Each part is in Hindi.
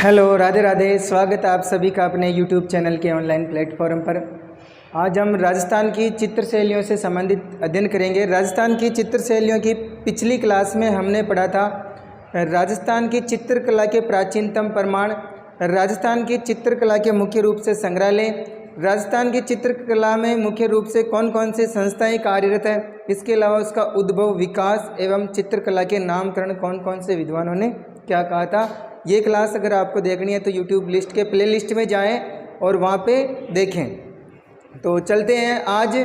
हेलो, राधे राधे। स्वागत है आप सभी का अपने YouTube चैनल के ऑनलाइन प्लेटफॉर्म पर। आज हम राजस्थान की चित्र शैलियों से संबंधित अध्ययन करेंगे। राजस्थान की चित्र शैलियों की पिछली क्लास में हमने पढ़ा था राजस्थान की चित्रकला के प्राचीनतम प्रमाण, राजस्थान की चित्रकला के मुख्य रूप से संग्रहालय, राजस्थान की चित्रकला में मुख्य रूप से कौन कौन सी संस्थाएं कार्यरत है, इसके अलावा उसका उद्भव, विकास एवं चित्रकला के नामकरण कौन कौन से विद्वानों ने क्या कहा था। ये क्लास अगर आपको देखनी है तो यूट्यूब लिस्ट के प्ले लिस्ट में जाएं और वहाँ पे देखें। तो चलते हैं। आज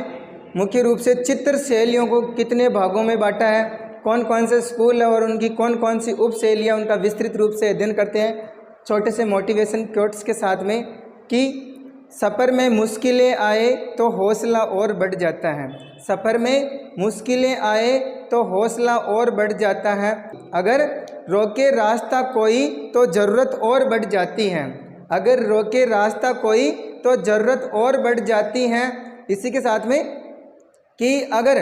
मुख्य रूप से चित्र शैलियों को कितने भागों में बांटा है, कौन कौन से स्कूल है और उनकी कौन कौन सी उप शैलियाँ, उनका विस्तृत रूप से अध्ययन करते हैं छोटे से मोटिवेशन कोट्स के साथ में कि सफ़र में मुश्किलें आए तो हौसला और बढ़ जाता है। सफ़र में मुश्किलें आए तो हौसला और बढ़ जाता है। अगर रोके रास्ता कोई तो ज़रूरत और बढ़ जाती है। अगर रोके रास्ता कोई तो ज़रूरत और बढ़ जाती है। इसी के साथ में कि अगर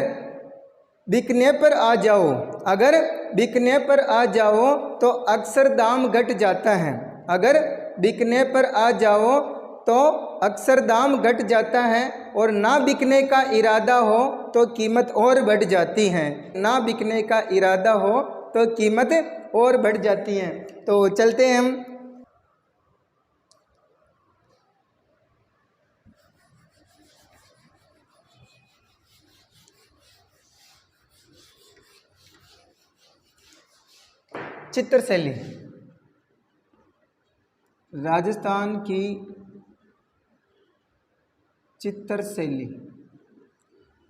बिकने पर आ जाओ, अगर बिकने पर आ जाओ तो अक्सर दाम घट जाता है। अगर बिकने पर आ जाओ तो अक्सर दाम घट जाता है और ना बिकने का इरादा हो तो कीमत और बढ़ जाती है। ना बिकने का इरादा हो तो कीमत और बढ़ जाती है। तो चलते हैं हम। चित्र शैली, राजस्थान की चित्र शैली।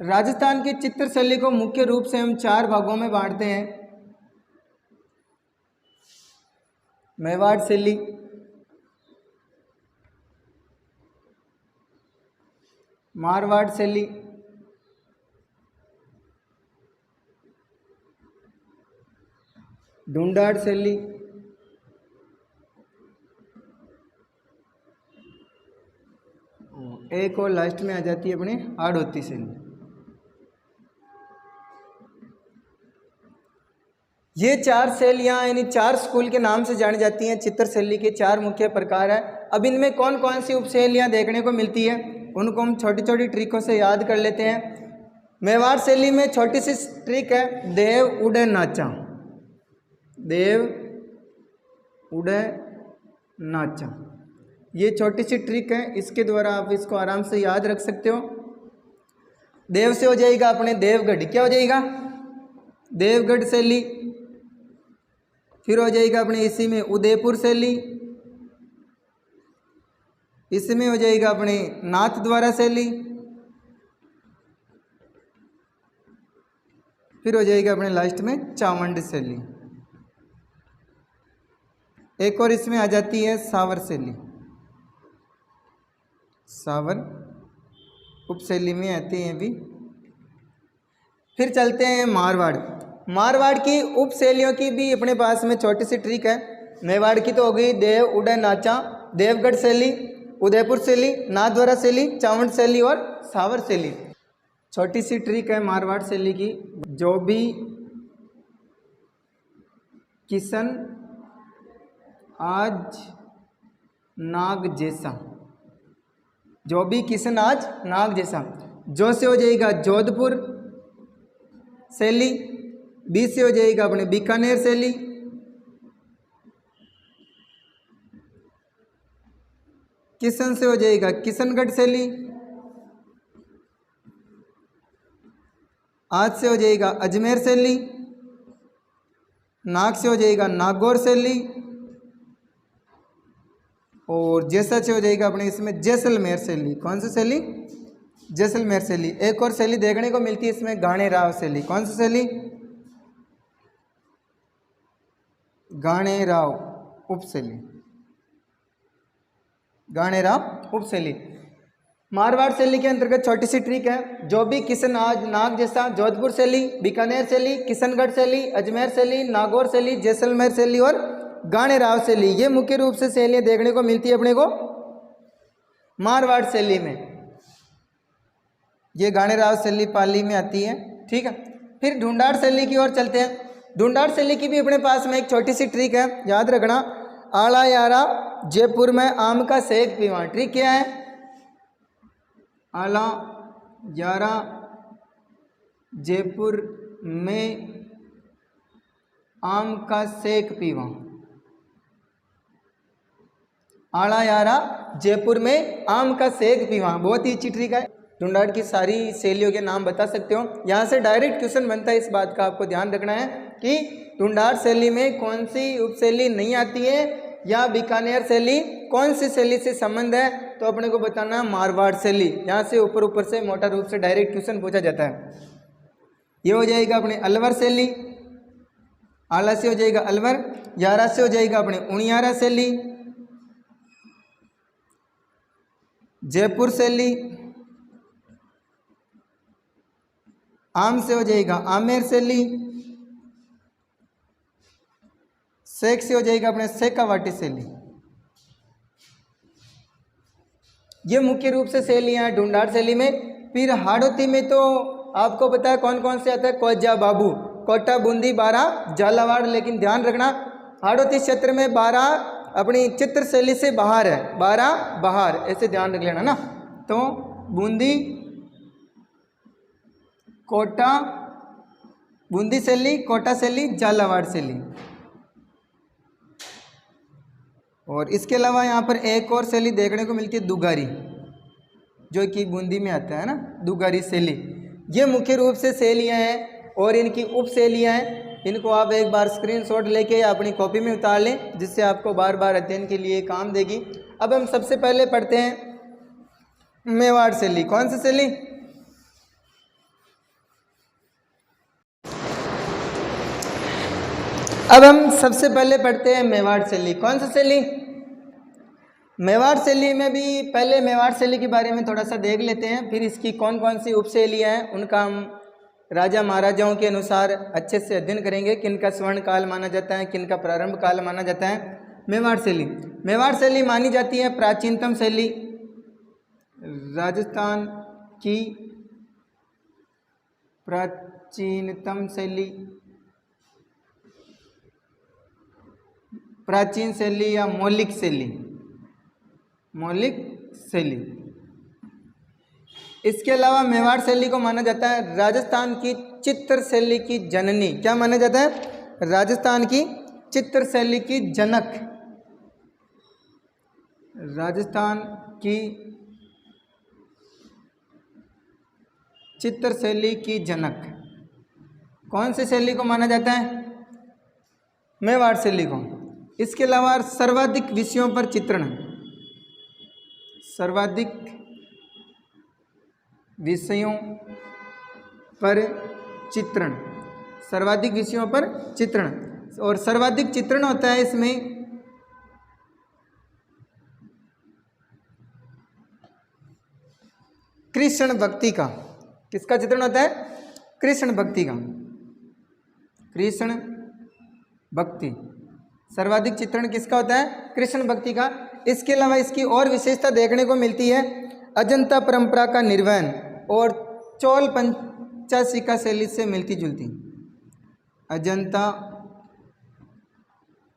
राजस्थान की चित्र शैली को मुख्य रूप से हम चार भागों में बांटते हैं। मेवाड़ शैली, मारवाड़ शैली, ढूंढाड़ शैली, एक और लास्ट में आ जाती है अपने हाड़ौती शैली। ये चार शैलियाँ यानी चार स्कूल के नाम से जानी जाती हैं। चित्र शैली के चार मुख्य प्रकार हैं। अब इनमें कौन कौन सी उपशैलियाँ देखने को मिलती है उनको हम छोटी छोटी ट्रिकों से याद कर लेते हैं। मेवाड़ शैली में छोटी सी ट्रिक है, देव उड़े नाचा। देव उड़े नाचा, ये छोटी सी ट्रिक है, इसके द्वारा आप इसको आराम से याद रख सकते हो। देव से हो जाएगा अपने देवगढ़, क्या हो जाएगा? देवगढ़ शैली। फिर हो जाएगा अपने इसी में उदयपुर शैली। इसमें हो जाएगा अपने नाथद्वारा शैली। फिर हो जाएगा अपने लास्ट में चामुंड शैली। एक और इसमें आ जाती है सावर शैली। सावर उपशैली में आती हैं भी। फिर चलते हैं मारवाड़। मारवाड़ की उपशैलियों की भी अपने पास में छोटी सी ट्रिक है। मेवाड़ की तो हो गई देव उड़े नाचा, देवगढ़ शैली, उदयपुर शैली, नाथद्वारा शैली, चामुंड शैली और सावर शैली। छोटी सी ट्रिक है मारवाड़ शैली की, जो भी किशन आज नाग जैसा। जो भी किशन आज नाग जैसा। जो से हो जाएगा जोधपुर शैली, बी से हो जाएगा अपने बीकानेर शैली, किशन से हो जाएगा किशनगढ़ शैली, आज से हो जाएगा अजमेर शैली, नाग से हो जाएगा नागौर शैली और जैसा से हो जाएगा अपने इसमें जैसलमेर शैली। कौन सी शैली? जैसलमेर शैली। एक और शैली देखने को मिलती है इसमें गाणे राव शैली। कौन सी शैली? गाणे राव उपशैली। गाणे राव उपशैली। मारवाड़ शैली के अंतर्गत छोटी सी ट्रिक है, जो भी किशन आज नाग जैसा। जोधपुर शैली, बीकानेर शैली, किशनगढ़ शैली, अजमेर शैली, नागौर शैली, जैसलमेर शैली और गाणे राव शैली। ये मुख्य रूप से शैलियाँ देखने को मिलती है अपने को मारवाड़ शैली में। ये गाणे राव शैली पाली में आती है, ठीक है। फिर ढूंढाड़ शैली की ओर चलते हैं। ढूंढाड़ शैली की भी अपने पास में एक छोटी सी ट्रिक है, याद रखना। आला यारा जयपुर में आम का सेक पीवा। ट्रिक क्या है? आला यारा जयपुर में आम का सेक पीवा। आला यारा जयपुर में आम का सेक पीवा, बहुत ही अच्छी ट्रिक है। ढूंढाड़ की सारी शैलियों के नाम बता सकते हो। यहाँ से डायरेक्ट क्वेश्चन बनता है, इस बात का आपको ध्यान रखना है कि ढूंढाड़ शैली में कौन सी उपशैली नहीं आती है या बीकानेर शैली कौन सी शैली से संबंध है, तो अपने को बताना मारवाड़ शैली। यहाँ से ऊपर से मोटा रूप से डायरेक्ट क्वेश्चन पूछा जाता है। ये हो जाएगा अपने अलवर शैली, आला से हो जाएगा अलवर, यारा से हो जाएगा अपने उनियारा शैली, जयपुर शैली, आम से हो जाएगा आमेर शैली, सेक से हो जाएगा अपने शेखावाटी शैली। ये मुख्य रूप से शैलियाँ हैं ढूंढाड़ शैली में। फिर हाड़ौती में तो आपको पता है कौन कौन से आता है, कोजा बाबू, कोटा, बूंदी, बारा, झालावाड़। लेकिन ध्यान रखना हाड़ौती क्षेत्र में बारा अपनी चित्र शैली से बाहर है, बारा बाहर, ऐसे ध्यान रख लेना ना। तो बूंदी, कोटा, बूंदी शैली, कोटा शैली, झालावाड़ शैली। और इसके अलावा यहाँ पर एक और शैली देखने को मिलती है दुगारी, जो कि बूंदी में आता है ना, दुगारी शैली। ये मुख्य रूप से शैलियाँ हैं और इनकी उप शैलियाँ हैं। इनको आप एक बार स्क्रीनशॉट लेके अपनी कॉपी में उतार लें, जिससे आपको बार बार अध्ययन के लिए काम देगी। अब हम सबसे पहले पढ़ते हैं मेवाड़ शैली। कौन सी शैली? अब हम सबसे पहले पढ़ते हैं मेवाड़ शैली। कौन सी शैली? मेवाड़ शैली में भी पहले मेवाड़ शैली के बारे में थोड़ा सा देख लेते हैं, फिर इसकी कौन कौन सी उपशैलियाँ हैं उनका हम राजा महाराजाओं के अनुसार अच्छे से अध्ययन करेंगे। किनका स्वर्ण काल माना जाता है, किनका प्रारंभ काल माना जाता है। मेवाड़ शैली, मेवाड़ शैली मानी जाती है प्राचीनतम शैली, राजस्थान की प्राचीनतम शैली, प्राचीन शैली या मौलिक शैली, मौलिक शैली। इसके अलावा मेवाड़ शैली को माना जाता है राजस्थान की चित्र शैली की जननी। क्या माना जाता है? राजस्थान की चित्र शैली की जनक, राजस्थान की चित्र शैली की जनक। कौन सी शैली को माना जाता है? मेवाड़ शैली को। इसके अलावा सर्वाधिक विषयों पर चित्रण, सर्वाधिक विषयों पर चित्रण, सर्वाधिक विषयों पर चित्रण। और सर्वाधिक चित्रण होता है इसमें कृष्ण भक्ति का। किसका चित्रण होता है? कृष्ण भक्ति का, कृष्ण भक्ति। सर्वाधिक चित्रण किसका होता है? कृष्ण भक्ति का। इसके अलावा इसकी और विशेषता देखने को मिलती है अजंता परंपरा का निर्वहन और चोल पंचाशिका शैली से मिलती जुलती। अजंता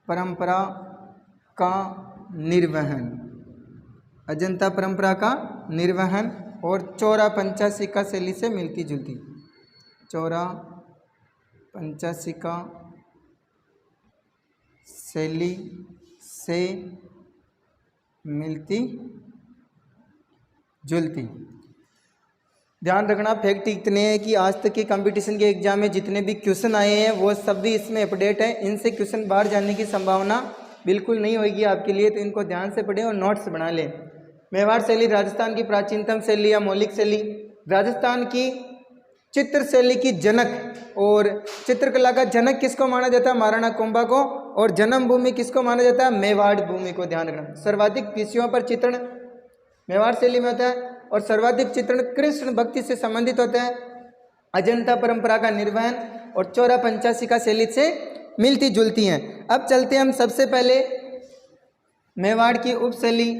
परंपरा का निर्वहन, अजंता परंपरा का निर्वहन और चौरा पंचाशिका शैली से मिलती जुलती, चौरा पंचाशिका शैली से मिलती जुलती। ध्यान रखना फैक्ट इतने हैं कि आज तक के कंपटीशन के एग्जाम में जितने भी क्वेश्चन आए हैं वो सब भी इसमें अपडेट है। इनसे क्वेश्चन बाहर जाने की संभावना बिल्कुल नहीं होगी आपके लिए, तो इनको ध्यान से पढ़ें और नोट्स बना लें। मेवाड़ शैली राजस्थान की प्राचीनतम शैली या मौलिक शैली, राजस्थान की चित्र शैली की जनक। और चित्रकला का जनक किसको माना जाता है? महाराणा कुंभा को। और जन्म भूमि किसको माना जाता है? मेवाड़ भूमि को। ध्यान रखना सर्वाधिक विषयों पर चित्रण मेवाड़ शैली में होता है और सर्वाधिक चित्रण कृष्ण भक्ति से संबंधित होता है। अजंता परंपरा का निर्वहन और चौरा पंचाशिका शैली से मिलती जुलती हैं। अब चलते हैं हम सबसे पहले मेवाड़ की उप शैली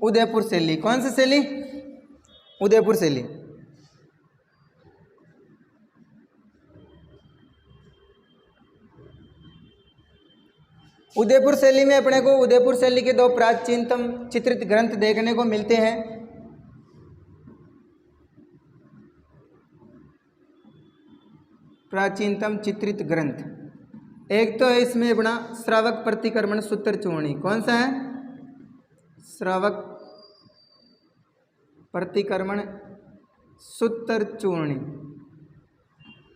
उदयपुर शैली। कौन सी शैली? उदयपुर शैली। उदयपुर शैली में अपने को उदयपुर शैली के दो प्राचीनतम चित्रित ग्रंथ देखने को मिलते हैं। प्राचीनतम चित्रित ग्रंथ, एक तो है इसमें अपना श्रावक प्रतिक्रमण सूत्र चूर्णी। कौन सा है? श्रावक प्रतिक्रमण सूत्र चूर्णी।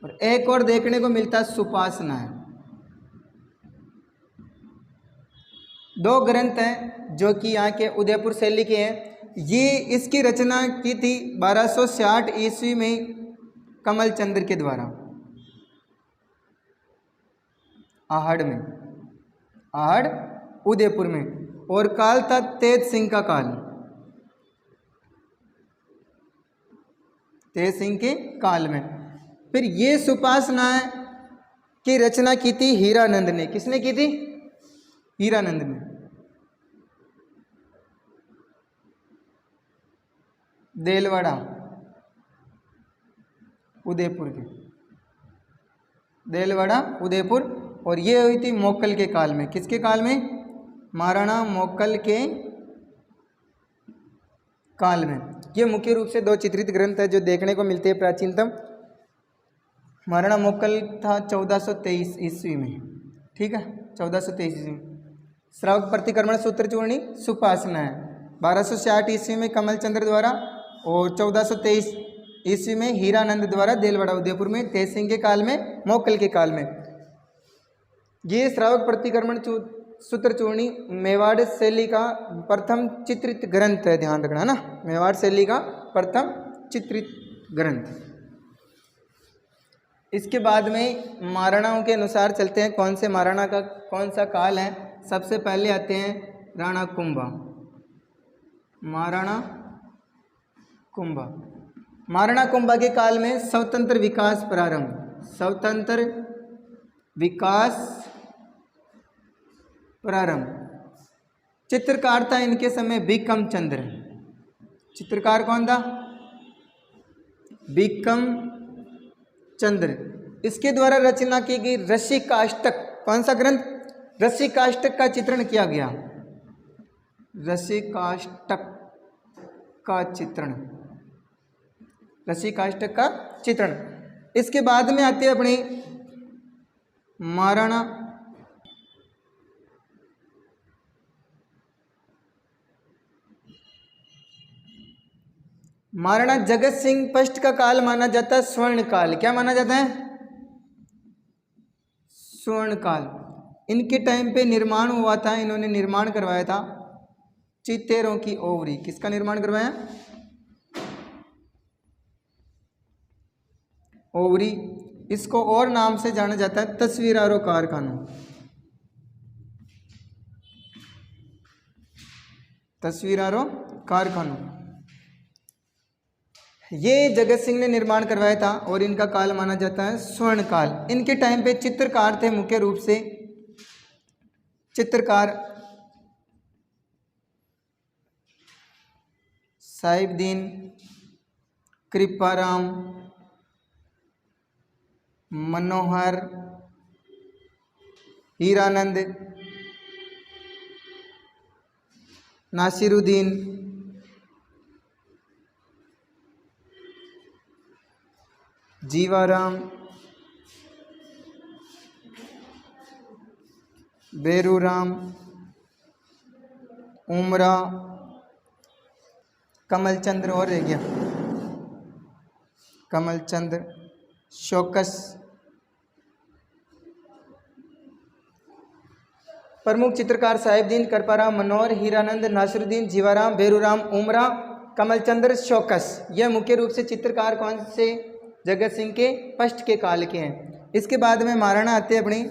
और एक और देखने को मिलता है सुपासना है। दो ग्रंथ हैं जो कि यहाँ के उदयपुर शैली के हैं। ये इसकी रचना की थी 1260 ईस्वी में कमल चंद्र के द्वारा, आहड़ में, आहड़ उदयपुर में। और काल था तेज सिंह का काल, तेज सिंह के काल में। फिर ये सुपासना की रचना की थी हीरानंद ने। किसने की थी? हीरानंद ने। देलवाड़ा उदयपुर के, देलवाड़ा उदयपुर। और ये हुई थी मोक्कल के काल में। किसके काल में? महाराणा मोक्कल के काल में। ये मुख्य रूप से दो चित्रित ग्रंथ है जो देखने को मिलते हैं प्राचीनतम। महाराणा मोक्कल था 1423 ईस्वी में, ठीक है, 1423 ईस्वी में। श्रावक प्रतिक्रमण सूत्र चूर्णी सुपासना है 1260 ईस्वी में कमल चंद्र द्वारा, और 1423 ईस्वी में हीरानंद द्वारा देलवाड़ा उदयपुर में, तेज सिंह के काल में, मोक्कल के काल में। ये श्रावक प्रतिक्रमण सूत्र चूर्णी मेवाड़ शैली का प्रथम चित्रित ग्रंथ है, ध्यान रखना ना, मेवाड़ शैली का प्रथम चित्रित ग्रंथ। इसके बाद में महाराणाओं के अनुसार चलते हैं। कौन से महाराणा का कौन सा काल है? सबसे पहले आते हैं राणा कुंभा, महाराणा कुंभा। महाराणा कुंभा के काल में स्वतंत्र विकास प्रारंभ, स्वतंत्र विकास प्रारंभ। चित्रकार था इनके समय बिक्रम चंद्र। चित्रकार कौन था? बिक्रम चंद्र। इसके द्वारा रचना की गई रसिकाष्टक, कौन सा ग्रंथ? रसिकाष्टक का चित्रण किया गया, रसिकाष्टक का चित्रण, रसिकाष्टक का चित्रण। इसके बाद में आते हैं अपने महाराणा महाराणा जगत सिंह फर्स्ट का काल माना जाता है स्वर्ण काल। क्या माना जाता है? स्वर्ण काल। इनके टाइम पे निर्माण हुआ था, इन्होंने निर्माण करवाया था चितेरों की ओवरी। किसका निर्माण करवाया? ओवरी। इसको और नाम से जाना जाता है तस्वीरारो कारखाना, तस्वीरारो कारखाना। ये जगत सिंह ने निर्माण करवाया था और इनका काल माना जाता है स्वर्ण काल। इनके टाइम पे चित्रकार थे मुख्य रूप से चित्रकार साहिबदीन, कृपाराम, मनोहर, हीरानंद, नासिरुद्दीन, जीवाराम, बेरूराम, उमरा, कमलचंद्र, और रह गया कमलचंद्र, शौकस। प्रमुख चित्रकार साहिबदीन, कृपाराम, मनोहर, हीरानंद, नासिरुद्दीन, जीवाराम, बेरूराम, उमरा, कमलचंद्र, शौकस। यह मुख्य रूप से चित्रकार कौन से? जगत सिंह के फर्स्ट के काल के हैं। इसके बाद में महाराणा आते हैं अपनी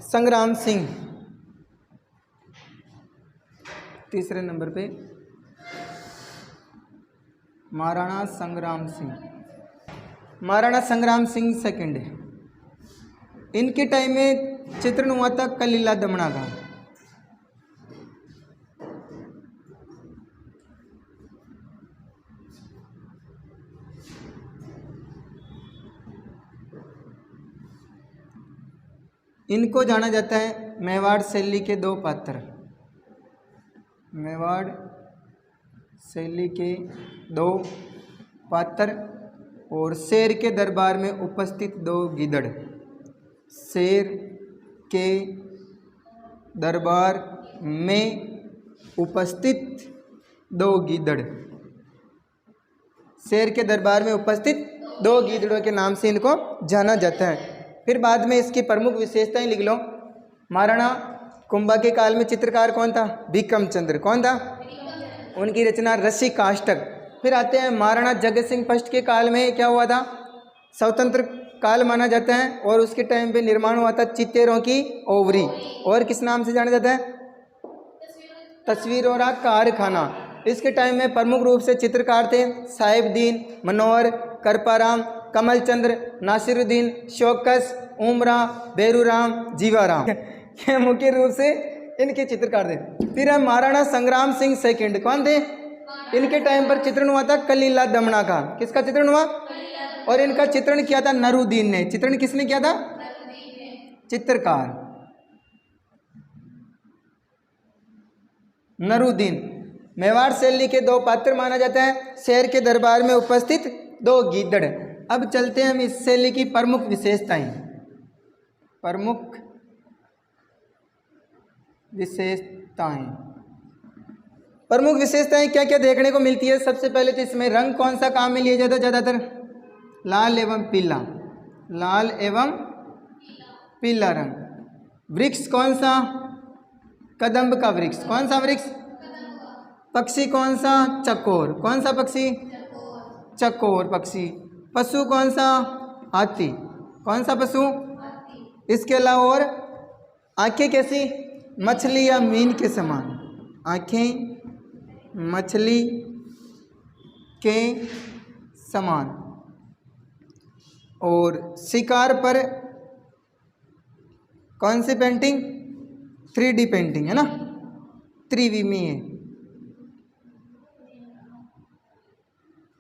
संग्राम सिंह, तीसरे नंबर पे महाराणा संग्राम सिंह। महाराणा संग्राम सिंह सेकंड। इनके टाइम में चित्रण हुआ था कलीला दमना का। इनको जाना जाता है मेवाड़ शैली के दो पात्र, मेवाड़ शैली के दो पात्र और शेर के दरबार में उपस्थित दो गीदड़, शेर के दरबार में उपस्थित दो गीदड़, शेर के दरबार में उपस्थित दो गीदड़ों के नाम से इनको जाना जाता है। फिर बाद में इसकी प्रमुख विशेषताएं लिख लो। महाराणा कुंभा के काल में चित्रकार कौन था? बिक्रम चंद्र। कौन था? उनकी रचना रस्सी काष्टक। फिर आते हैं महाराणा जगत सिंह फर्स्ट के काल में क्या हुआ था? स्वतंत्र काल माना जाता है और उसके टाइम पे निर्माण हुआ था चित्तेरों की ओवरी, और किस नाम से जाना जाता है? तस्वीरों का कारखाना। इसके टाइम में प्रमुख रूप से चित्रकार थे साहिबदीन, मनोहर, करपाराम, कमलचंद्र, नासिरुद्दीन, शौकस, उमरा, बेरूराम, जीवाराम। ये मुख्य रूप से इनके चित्रकार थे। फिर है महाराणा संग्राम सिंह सेकंड। कौन थे? इनके टाइम पर चित्रण हुआ था कलीला दमना का। किसका चित्रण हुआ? और इनका चित्रण किया था नरुद्दीन ने। चित्रण किसने किया था? चित्रकार नरुद्दीन। मेवाड़ शैली के दो पात्र माना जाता है, शेर के दरबार में उपस्थित दो गीदड़। अब चलते हैं हम इस शैली की प्रमुख विशेषताएं। प्रमुख विशेषताएं, प्रमुख विशेषताएं क्या क्या देखने को मिलती है? सबसे पहले तो इसमें रंग कौन सा काम में लिया जाता है ज़्यादातर? लाल एवं पीला, लाल एवं पीला रंग। वृक्ष कौन सा? कदम्ब का वृक्ष। कौन सा वृक्ष? पक्षी कौन सा? चकोर। कौन सा पक्षी? चकोर पक्षी। पशु कौन सा? हाथी। कौन सा पशु? इसके अलावा और आंखें कैसी? मछली या मीन के समान। आंखें मछली के समान। और शिकार पर कौन सी पेंटिंग? 3D पेंटिंग है ना, त्रिविमीय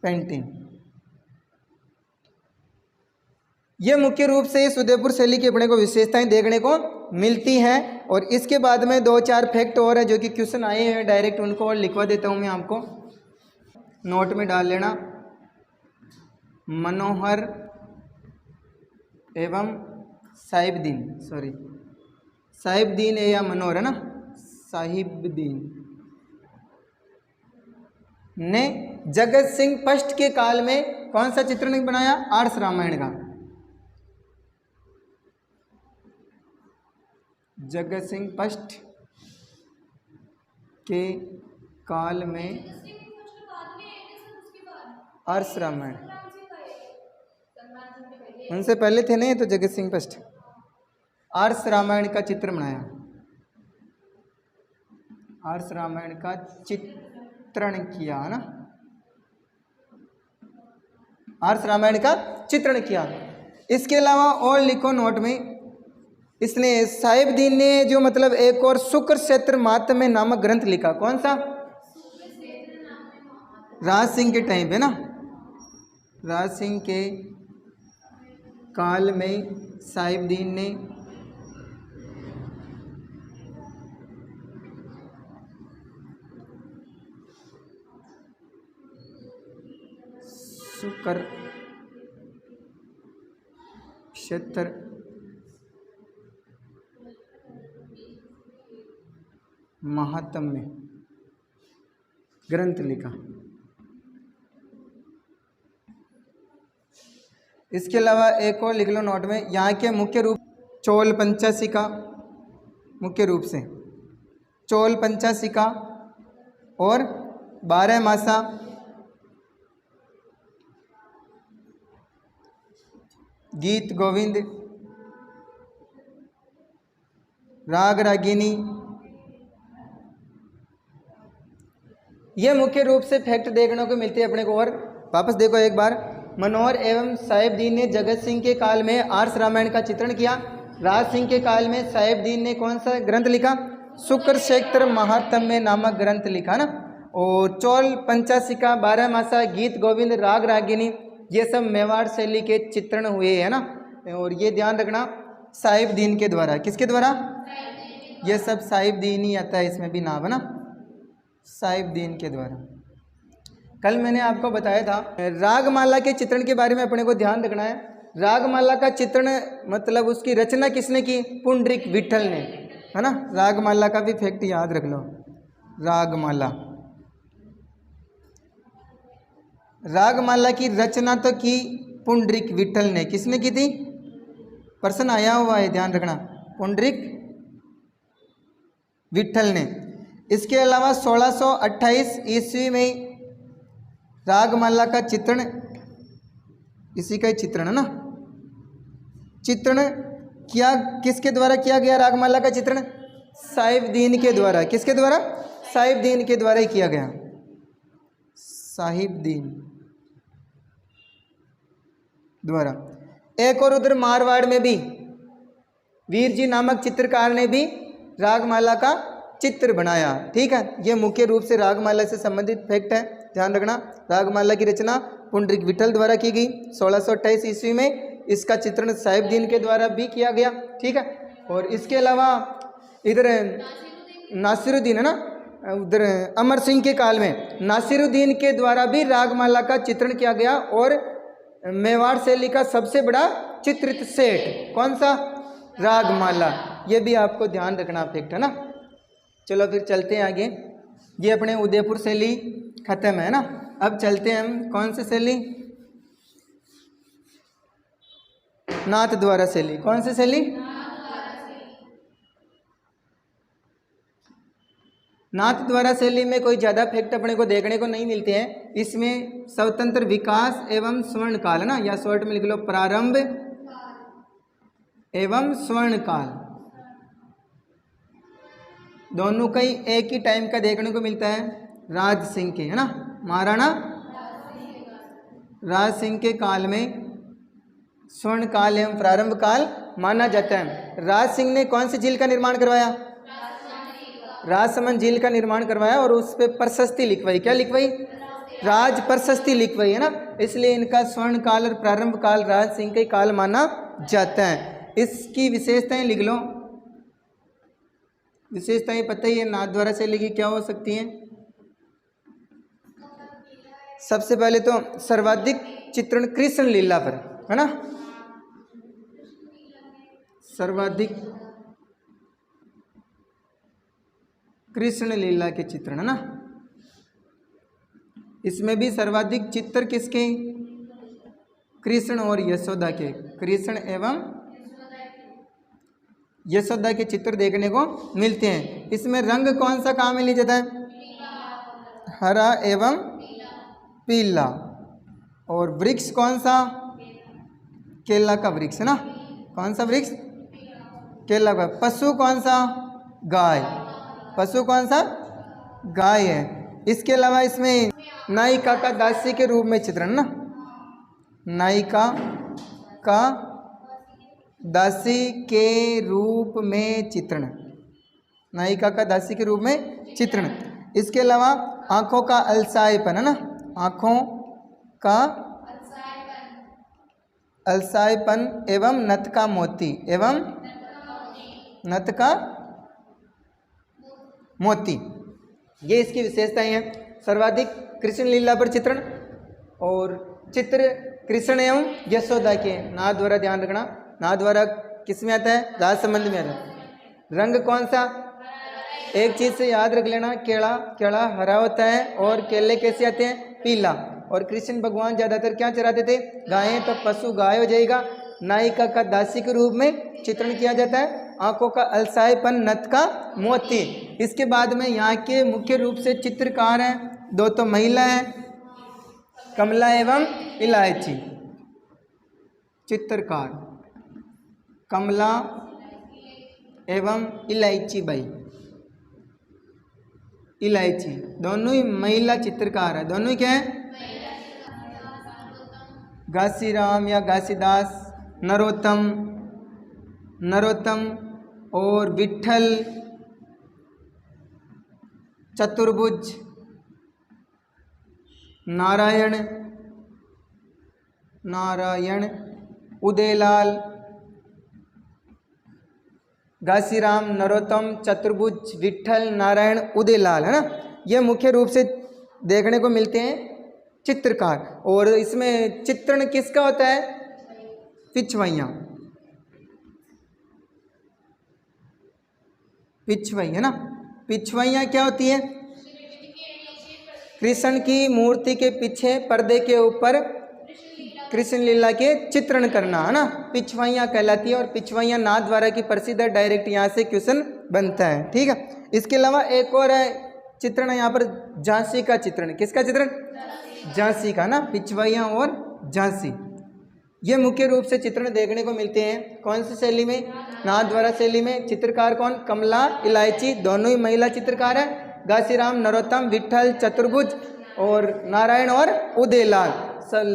पेंटिंग। ये मुख्य रूप से इस उदयपुर शैली की अपने को विशेषताएं देखने को मिलती हैं। और इसके बाद में दो चार फैक्ट और है जो कि क्वेश्चन आए हैं डायरेक्ट, उनको और लिखवा देता हूं मैं, आपको नोट में डाल लेना। मनोहर एवं साहिबदीन, सॉरी साहिबदीन है या मनोहर है ना, साहिबदीन ने जगत सिंह फर्स्ट के काल में कौन सा चित्रण बनाया? आर्ष रामायण का। जगत सिंह फर्स्ट के काल में आर्ष रामायण, उनसे पहले थे नहीं तो जगत सिंह फर्स्ट। आर्ष रामायण का चित्र बनाया, आर्ष रामायण का चित्रण किया है ना, आर्ष रामायण का चित्रण किया। इसके अलावा और लिखो नोट में, इसने साहिबदीन ने जो मतलब एक और शुक्र क्षेत्र मातम्य नामक ग्रंथ लिखा। कौन सा? राज सिंह के टाइम पे ना, राज सिंह के काल में साहिबदीन ने शुक्र क्षेत्र महात्म्य ग्रंथ लिखा। इसके अलावा एक और लिख लो नोट में, यहाँ के मुख्य रूप चोल पंचाशिका, मुख्य रूप से चोल पंचाशिका और 12 मासा, गीत गोविंद, राग रागिनी, ये मुख्य रूप से फैक्ट देखने को मिलते हैं अपने को। और वापस देखो एक बार, मनोहर एवं साहिबदीन ने जगत सिंह के काल में आर्ष रामायण का चित्रण किया। राज सिंह के काल में साहिबदीन ने कौन सा ग्रंथ लिखा? शुक्र क्षेत्र महात्म्य नामक ग्रंथ लिखा ना। और चौल पंचाशिका, 12 मासा, गीत गोविंद, राग रागिनी, ये सब मेवाड़ शैली के चित्रण हुए है ना। और ये ध्यान रखना, साहिबदीन के द्वारा। किसके द्वारा? ये सब साहिबदीन ही आता है, इसमें भी नाम है ना, साहिबदीन के द्वारा। कल मैंने आपको बताया था रागमाला के चित्रण के बारे में अपने को ध्यान रखना है। रागमाला का चित्रण मतलब उसकी रचना किसने की? पुंडरीक विठल ने, है ना। रागमाला का भी फैक्ट याद रख लो। रागमाला की रचना तो की पुंडरीक विठल ने। किसने की थी? प्रश्न आया हुआ है, ध्यान रखना, पुंडरीक विठल ने। इसके अलावा 1628 ईस्वी में रागमाला का चित्रण, इसी का ही चित्रण है ना, चित्रण किया किसके द्वारा किया गया? रागमाला का चित्रण साहिबदीन के द्वारा। किसके द्वारा? साहिबदीन के द्वारा ही किया गया, साहिबदीन द्वारा। एक और उधर मारवाड़ में भी वीर जी नामक चित्रकार ने भी रागमाला का चित्र बनाया। ठीक है, ये मुख्य रूप से रागमाला से संबंधित फैक्ट है, ध्यान रखना। रागमाला की रचना पुंडरीक विठल द्वारा की गई 1628 ईस्वी में। इसका चित्रण साहिबदीन के द्वारा भी किया गया। ठीक है, और इसके अलावा इधर नासिरुद्दीन है ना, उधर अमर सिंह के काल में नासिरुद्दीन के द्वारा भी रागमाला का चित्रण किया गया। और मेवाड़ शैली का सबसे बड़ा चित्रित सेट कौन सा? रागमाला। ये भी आपको ध्यान रखना फैक्ट है ना। चलो फिर चलते हैं आगे। ये अपने उदयपुर शैली खत्म है ना। अब चलते हैं हम कौन सी शैली? नाथ द्वारा शैली। कौन सी शैली? नाथ द्वारा शैली में कोई ज़्यादा फैक्ट अपने को देखने को नहीं मिलते हैं। इसमें स्वतंत्र विकास एवं स्वर्ण काल है ना, या शॉर्ट में लिख लो प्रारंभ एवं स्वर्ण काल, दोनों का ही एक ही टाइम का देखने को मिलता है। राज सिंह के, है ना, महाराणा राज सिंह के काल में स्वर्ण काल एवं प्रारंभ काल माना जाता है। राज सिंह ने कौन सी झील का निर्माण करवाया? राजसमंद झील का निर्माण करवाया और उस पर प्रशस्ति लिखवाई। क्या लिखवाई? राज प्रशस्ति लिखवाई, है ना। इसलिए इनका स्वर्ण काल और प्रारंभ काल राज सिंह के काल माना जाता है। इसकी विशेषताएं लिख लो। विशेषताएं पता ही है नाथ द्वारा शैली की क्या हो सकती हैं। सबसे पहले तो सर्वाधिक चित्रण कृष्ण लीला पर, है ना, सर्वाधिक कृष्ण लीला के चित्रण, है ना। इसमें भी सर्वाधिक चित्र किसके? कृष्ण और यशोदा के। कृष्ण एवं यशोदा के चित्र देखने को मिलते हैं। इसमें रंग कौन सा काम में लिया जाता है? हरा एवं पीला। और वृक्ष कौन सा? केला का वृक्ष, है ना। कौन सा वृक्ष? केला का। पशु कौन सा? गाय। पशु कौन सा? गाय है। इसके अलावा इसमें नायिका का दासी के रूप में चित्रण ना, नायिका का दासी के रूप में चित्रण, नायिका का दासी के रूप में चित्रण। इसके अलावा आंखों का अलसायपन, है ना, आंखों का अलसायपन एवं नथ का मोती, एवं नथ का मोती, ये इसकी विशेषताएं हैं। सर्वाधिक कृष्ण लीला पर चित्रण और चित्र कृष्ण एवं यशोदा के। नाथ द्वारा ध्यान रखना, नाथ द्वारा किस में आता है? राजसमंद में आता है। रंग कौन सा? एक चीज से याद रख लेना, केला हरा होता है और केले कैसे आते हैं? पीला। और कृष्ण भगवान ज्यादातर क्या चराते थे? गायें, तो पशु गाय हो जाएगा। नायिका का दासी के रूप में चित्रण किया जाता है। आंखों का अलसायपन, नथ का मोती। इसके बाद में यहाँ के मुख्य रूप से चित्रकार हैं, दो तो महिला हैं, कमला एवं इलायची। चित्रकार कमला एवं इलायची बाई, इलायची, दोनों ही महिला चित्रकार है। दोनों ही क्या है? घासीराम या घासीदास, नरोत्तम और विठल, चतुर्भुज, नारायण, उदयलाल, घासीराम, नरोत्तम, चतुर्भुज, विट्ठल, नारायण, उदयलाल, है ना। ये मुख्य रूप से देखने को मिलते हैं चित्रकार। और इसमें चित्रण किसका होता है? पिछवैया, पिछवई, है ना। पिछवैया क्या होती है? कृष्ण की मूर्ति के पीछे पर्दे के ऊपर कृष्ण लीला के चित्रण करना, है ना, पिछवैया कहलाती है। और पिछवैया नाथद्वारा की प्रसिद्ध है, डायरेक्ट यहाँ से क्वेश्चन बनता है, ठीक है। इसके अलावा एक और है चित्रण यहाँ पर, झांसी का चित्रण। किसका चित्रण? झांसी का ना, पिछवैया और झांसी। ये मुख्य रूप से चित्रण देखने को मिलते हैं कौन सी शैली में? नाथद्वारा शैली में। चित्रकार कौन? कमला, इलायची, दोनों ही महिला चित्रकार है। घासीराम, नरोत्तम, विट्ठल, चतुर्भुज और नारायण और उदयलाल,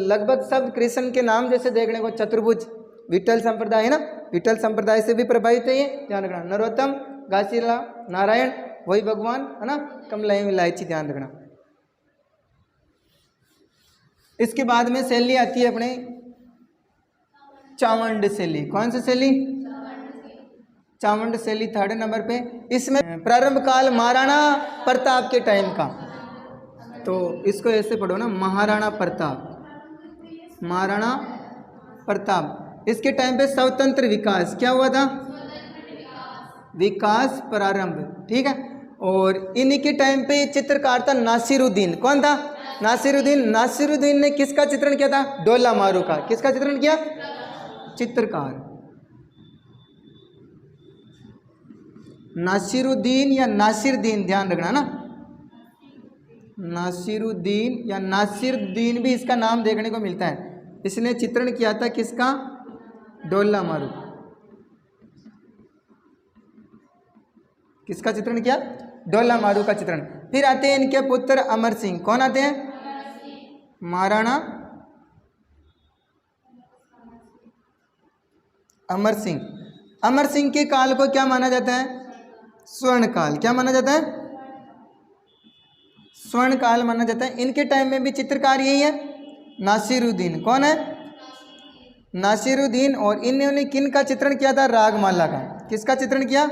लगभग सब कृष्ण के नाम जैसे देखने को। चतुर्भुज विट्ठल संप्रदाय है ना, विट्ठल संप्रदाय से भी प्रभावित है, ये ध्यान रखना। नरोत्तम, घासीराम, नारायण वही भगवान, है ना। कमला, इलायची, ध्यान रखना। इसके बाद में शैली आती है अपने चावंड शैली। कौन सी शैली? चावंड शैली 3rd नंबर पे। इसमें प्रारंभ काल महाराणा प्रताप के टाइम का, तो इसको ऐसे पढ़ो ना, महाराणा प्रताप, महाराणा प्रताप। इसके टाइम पे स्वतंत्र विकास क्या हुआ था? विकास प्रारंभ, ठीक है। और इन्हीं के टाइम पे चित्रकार था नासिरुद्दीन। कौन था? नासिरुद्दीन। नासिरुद्दीन ने किसका चित्रण किया था? डोला मारू का। किसका चित्रण किया? चित्रकार नासिरुद्दीन या नासिरदीन, ध्यान रखना ना, नासिरुद्दीन या नासिरदीन भी इसका नाम देखने को मिलता है। इसने चित्रण किया था किसका? डोला मारू। किसका चित्रण किया? डोला मारू का चित्रण। फिर आते हैं इनके पुत्र अमर सिंह। कौन आते हैं? महाराणा अमर सिंह। अमर सिंह के काल को क्या माना जाता है? स्वर्ण काल। क्या माना जाता है? स्वर्ण काल माना जाता है। इनके टाइम में भी चित्रकार यही है, नासिरुद्दीन। कौन है? नासिरुद्दीन। और इन्होंने किन का चित्रण किया था? रागमाला का। किसका चित्रण किया?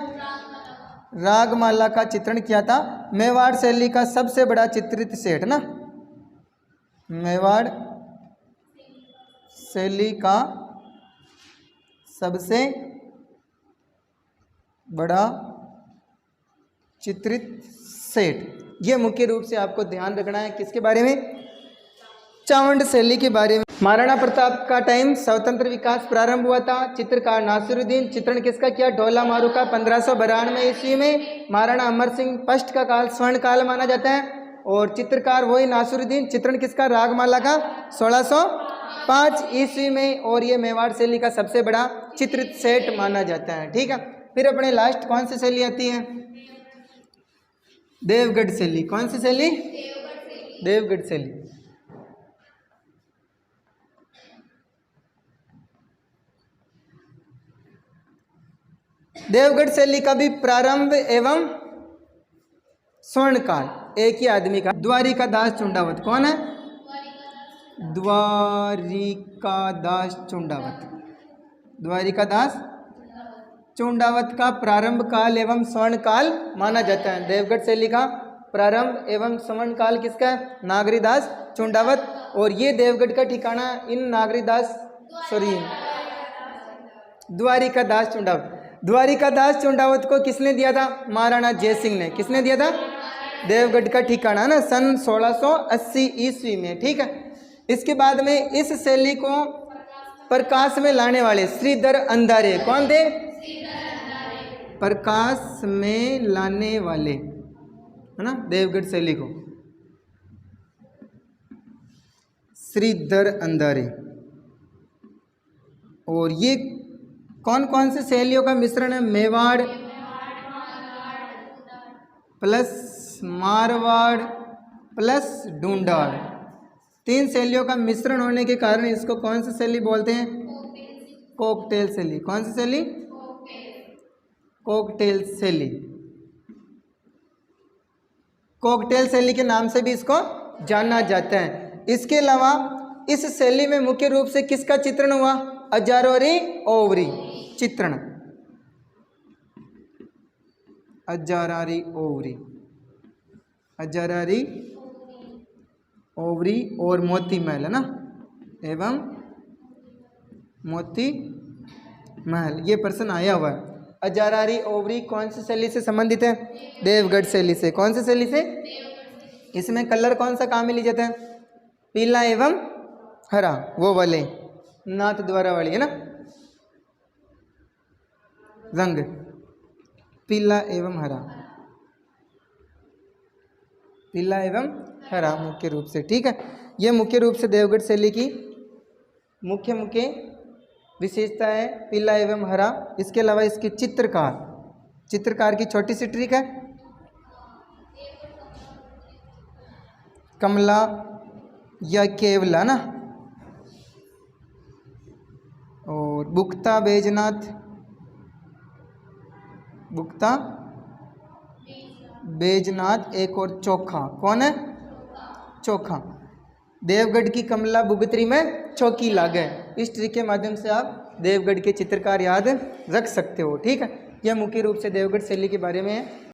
रागमाला का चित्रण किया था। मेवाड़ शैली का सबसे बड़ा चित्रित सेट ना, मेवाड़ शैली का सबसे बड़ा चित्रित सेट। ये मुख्य रूप से आपको ध्यान रखना है किसके बारे में? चावंड शैली के बारे में। महाराणा प्रताप का टाइम स्वतंत्र विकास प्रारंभ हुआ था। चित्रकार नासिरुद्दीन। चित्रण किसका किया? डोला मारू का 1592 ईस्वी में। महाराणा अमर सिंह फर्स्ट का काल स्वर्ण काल माना जाता है। और चित्रकार वही नासिरुद्दीन। चित्रण किसका? रागमाला का 1605 ईस्वी में। और ये मेवाड़ शैली का सबसे बड़ा चित्रित सेट माना जाता है, ठीक है। फिर अपने लास्ट कौन सी शैली आती है? देवगढ़ शैली। कौन सी शैली? देवगढ़ शैली। देवगढ़ शैली का भी प्रारंभ एवं स्वर्णकाल एक ही आदमी का, द्वारिकादास चुंडावत। कौन है? द्वारिकादास चुंडावत। द्वारिकादास चुंडावत का प्रारंभ काल एवं स्वर्ण काल माना जाता है। देवगढ़ शैली का प्रारंभ एवं स्वर्ण काल किसका है? नागरीदास चुंडावत। और ये देवगढ़ का ठिकाना इन द्वारिकादास चुंडावत। द्वारिकादास चुंडावत को किसने दिया था? महाराणा जयसिंह ने। किसने दिया था? देवगढ़ का ठिकाना ना, सन 1680 ईस्वी में, ठीक है। इसके बाद में इस शैली को प्रकाश में लाने वाले श्रीधर अंधारे। कौन थे? प्रकाश में लाने वाले, है ना, देवगढ़ शैली को श्रीधर अंधारे। और ये कौन कौन से शैलियों का मिश्रण है? मेवाड़ प्लस मारवाड़ प्लस ढूंढाड़, 3 शैलियों का मिश्रण होने के कारण इसको कौन सी शैली बोलते हैं? कॉकटेल शैली। कौन सी शैली? कॉकटेल शैली। कॉकटेल शैली के नाम से भी इसको जाना जाता है। इसके अलावा इस शैली में मुख्य रूप से किसका चित्रण हुआ? अजारोरी ओवरी चित्रण। अजारारी ओवरी, अजारारी ओवरी और मोती महल है ना, एवं मोती महल, ये प्रश्न आया हुआ है। अजारारी ओवरी कौन सी शैली से संबंधित है? देवगढ़ शैली से। कौन सी शैली से? इसमें कलर कौन सा काम में लिए जाते हैं? पीला एवं हरा, वो वाले नाथ द्वारा वाली है ना, रंग पीला एवं हरा, पीला एवं हरा मुख्य रूप से। ठीक है, ये मुख्य रूप से देवगढ़ शैली की मुख्य विशेषता है, पीला एवं हरा। इसके अलावा इसके चित्रकार की छोटी सी ट्रिक है, कमला या केवला ना, और बुक्ता बेजनाथ, एक और चोखा। कौन है? चोखा। देवगढ़ की कमला बुगतरी में चौकी लागे। इस ट्रिक के माध्यम से आप देवगढ़ के चित्रकार याद रख सकते हो। ठीक है, यह मुख्य रूप से देवगढ़ शैली के बारे में है।